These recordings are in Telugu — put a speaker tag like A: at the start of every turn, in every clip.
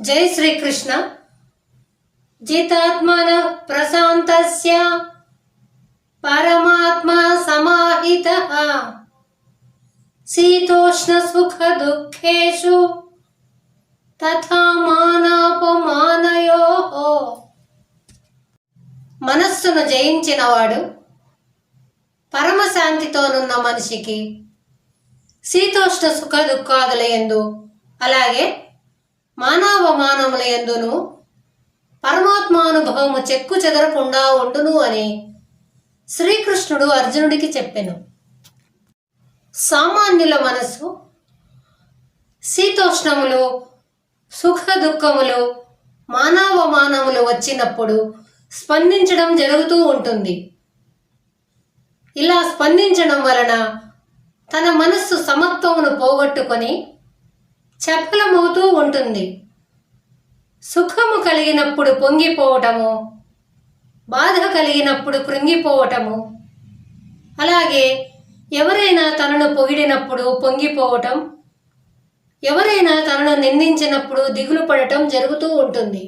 A: జై శ్రీకృష్ణ. జితాత్మన ప్రశాంతస్య పరమాత్మ సమాహితః శీతోష్ణ సుఖ దుఃఖేషు తథా మానాపమానయోః. మనస్సును జయించినవాడు పరమశాంతితోనున్న మనిషికి శీతోష్ణ సుఖ దుఃఖాదుల యందు అలాగే మానవమానముల యందును పరమాత్మానుభవము చెక్కు చెదరకుండా ఉండును అని శ్రీకృష్ణుడు అర్జునుడికి చెప్పెను. సామాన్యుల మనసు శీతోష్ణములు సుఖ దుఃఖములు మానవమానములు వచ్చినప్పుడు స్పందించడం జరుగుతూ ఉంటుంది. ఇలా స్పందించడం వలన తన మనస్సు సమత్వమును పోగొట్టుకొని చపలమవుతూ ఉంటుంది. సుఖము కలిగినప్పుడు పొంగిపోవటము, బాధ కలిగినప్పుడు కృంగిపోవటము, అలాగే ఎవరైనా తనను పొగిడినప్పుడు పొంగిపోవటం, ఎవరైనా తనను నిందించినప్పుడు దిగులు పడటం జరుగుతూ ఉంటుంది.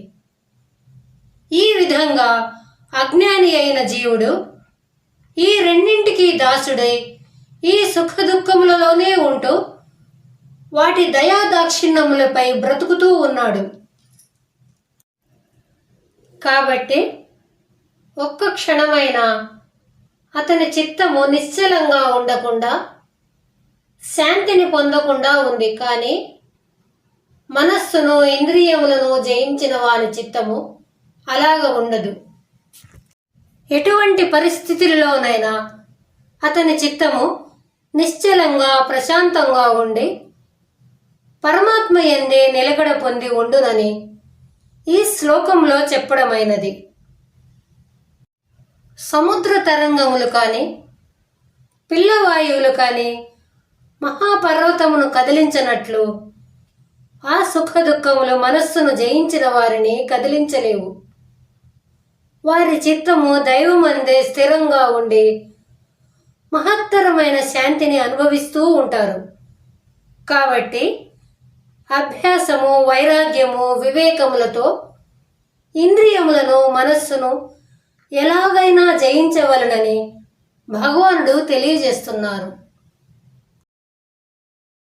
A: ఈ విధంగా అజ్ఞాని అయిన జీవుడు ఈ రెండింటికి దాసుడై ఈ సుఖ దుఃఖములలోనే ఉంటూ వాటి దయాదాక్షిణ్యములపై బ్రతుకుతూ ఉన్నాడు. కాబట్టి ఒక్క క్షణమైనా అతని చిత్తము నిశ్చలంగా ఉండకుండా శాంతిని పొందకుండా ఉంది. కానీ మనస్సును ఇంద్రియములను జయించిన వాని చిత్తము అలాగ ఉండదు. ఎటువంటి పరిస్థితుల్లోనైనా అతని చిత్తము నిశ్చలంగా ప్రశాంతంగా ఉండి పరమాత్మ యందే నిలకడ పొంది ఉండునని ఈ శ్లోకంలో చెప్పడమైనది. సముద్ర తరంగములు కానీ పిల్లవాయువులు కానీ మహాపర్వతమును కదిలించినట్లు ఆ సుఖ దుఃఖములు మనస్సును జయించిన వారిని కదిలించలేవు. వారి చిత్తము దైవమందే స్థిరంగా ఉండి మహత్తరమైన శాంతిని అనుభవిస్తూ ఉంటారు. కాబట్టి అభ్యాసము, వైరాగ్యము, వివేకములతో ఇంద్రియములను మనస్సును ఎలాగైనా జయించవలనని భగవానుడు తెలియజేస్తున్నారు.